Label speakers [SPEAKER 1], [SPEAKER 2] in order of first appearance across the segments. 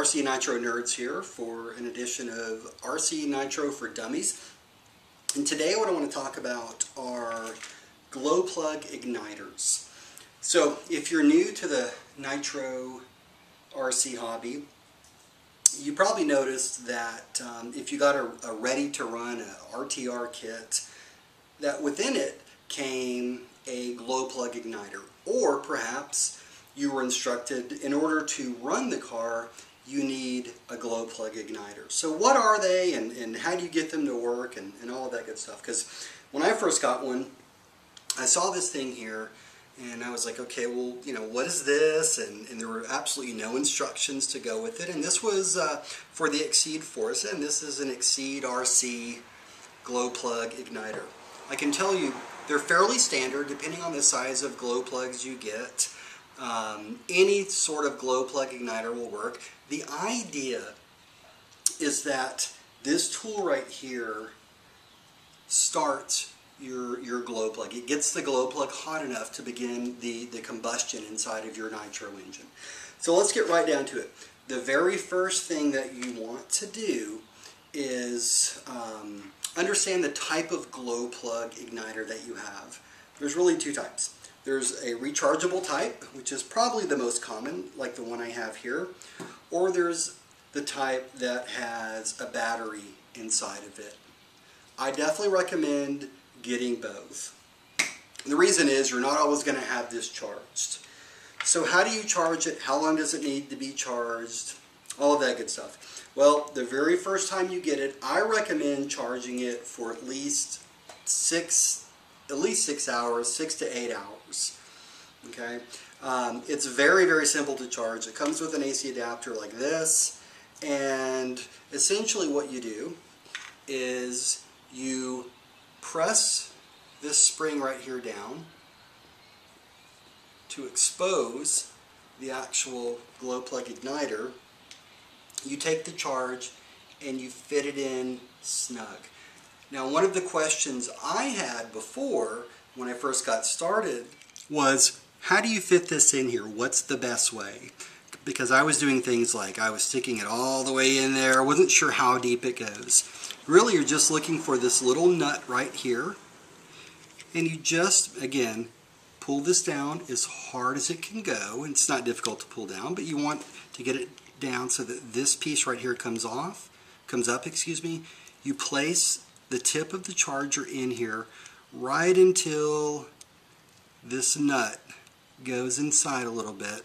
[SPEAKER 1] RC Nitro Nerds here for an edition of RC Nitro for Dummies. And today what I want to talk about are glow plug igniters. So if you're new to the Nitro RC hobby, you probably noticed that if you got a ready-to-run RTR kit, that within it came a glow plug igniter. Or perhaps you were instructed in order to run the car, you need a glow plug igniter. So what are they and how do you get them to work and all of that good stuff? Because when I first got one, I saw this thing here and I was like, okay, well, you know, what is this? And there were absolutely no instructions to go with it. And this was for the Exceed Forza, and this is an Exceed RC glow plug igniter. I can tell you they're fairly standard depending on the size of glow plugs you get. Any sort of glow plug igniter will work. The idea is that this tool right here starts your glow plug. It gets the glow plug hot enough to begin the combustion inside of your nitro engine. So let's get right down to it. The very first thing that you want to do is understand the type of glow plug igniter that you have. There's really two types. There's a rechargeable type, which is probably the most common, like the one I have here, or there's the type that has a battery inside of it. I definitely recommend getting both. The reason is you're not always going to have this charged. So how do you charge it? How long does it need to be charged? All of that good stuff. Well, the very first time you get it, I recommend charging it for at least 6 hours, 6 to 8 hours. Okay, it's very, very simple to charge. It comes with an AC adapter like this, and essentially what you do is you press this spring right here down to expose the actual glow plug igniter. You take the charge and you fit it in snug. Now, one of the questions I had before when I first got started was, how do you fit this in here? What's the best way? Because I was doing things like I was sticking it all the way in there. I wasn't sure how deep it goes. Really, you're just looking for this little nut right here. And you just, again, pull this down as hard as it can go. And it's not difficult to pull down, but you want to get it down so that this piece right here comes up, excuse me. You place the tip of the charger in here right until this nut goes inside a little bit,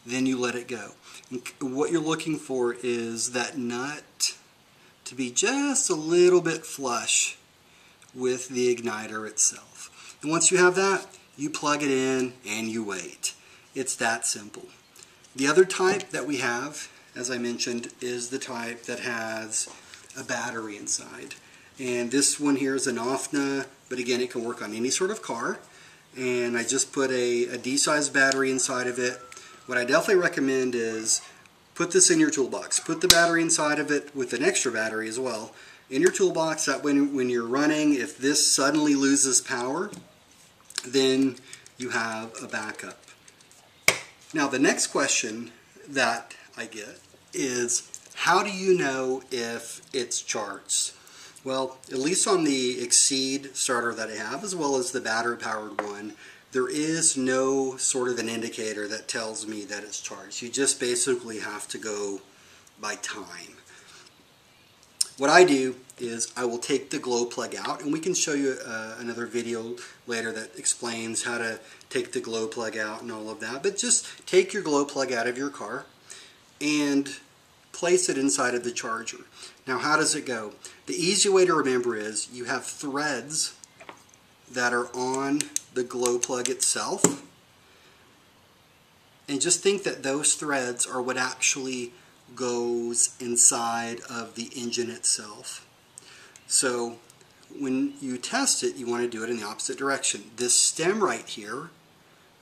[SPEAKER 1] then you let it go. And what you're looking for is that nut to be just a little bit flush with the igniter itself. And once you have that, you plug it in and you wait. It's that simple. The other type that we have, as I mentioned, is the type that has a battery inside. And this one here is an OFNA, but again, it can work on any sort of car. And I just put a D-sized battery inside of it. What I definitely recommend is put this in your toolbox. Put the battery inside of it with an extra battery as well in your toolbox. That when you're running, if this suddenly loses power, then you have a backup. Now, the next question that I get is, how do you know if it's charged? Well, at least on the Exceed starter that I have, as well as the battery-powered one, there is no sort of an indicator that tells me that it's charged. You just basically have to go by time. What I do is I will take the glow plug out, and we can show you another video later that explains how to take the glow plug out and all of that. But just take your glow plug out of your car and place it inside of the charger. Now, how does it go? The easy way to remember is you have threads that are on the glow plug itself, and just think that those threads are what actually goes inside of the engine itself. So when you test it, you want to do it in the opposite direction. This stem right here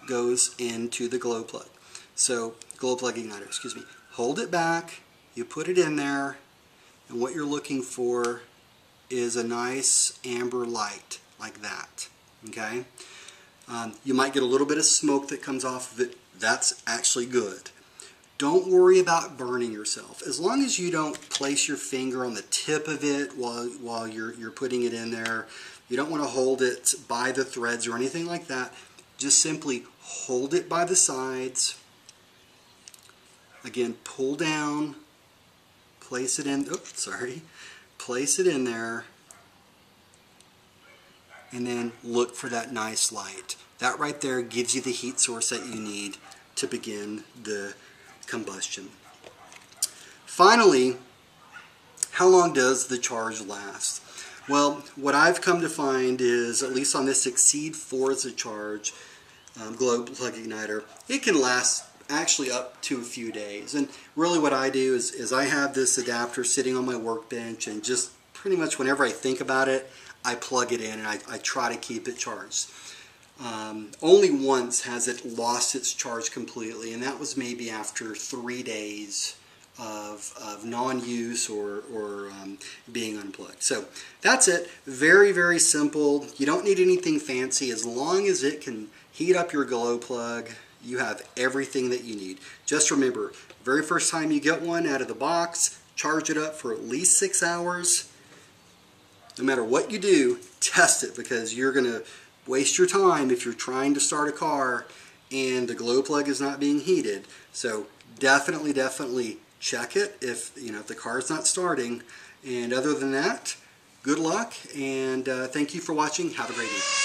[SPEAKER 1] goes into the glow plug. So glow plug igniter, excuse me. Hold it back, you put it in there, and what you're looking for is a nice amber light like that. Okay? You might get a little bit of smoke that comes off of it. That's actually good. Don't worry about burning yourself. As long as you don't place your finger on the tip of it while you're putting it in there. You don't want to hold it by the threads or anything like that. Just simply hold it by the sides. Again, pull down, place it in, place it in there, and then look for that nice light. That right there gives you the heat source that you need to begin the combustion. Finally, how long does the charge last? Well, what I've come to find is, at least on this Exceed Forza charge glow plug igniter, it can last actually up to a few days. And really what I do is I have this adapter sitting on my workbench, and just pretty much whenever I think about it, I plug it in and I try to keep it charged. Only once has it lost its charge completely, and that was maybe after 3 days of non-use or being unplugged. So that's it. Very, very simple. You don't need anything fancy. As long as it can heat up your glow plug, you have everything that you need. Just remember, very first time you get one out of the box, charge it up for at least 6 hours. No matter what you do, test it, because you're going to waste your time if you're trying to start a car and the glow plug is not being heated. So definitely check it if the car's not starting. And other than that, good luck, and thank you for watching. Have a great evening.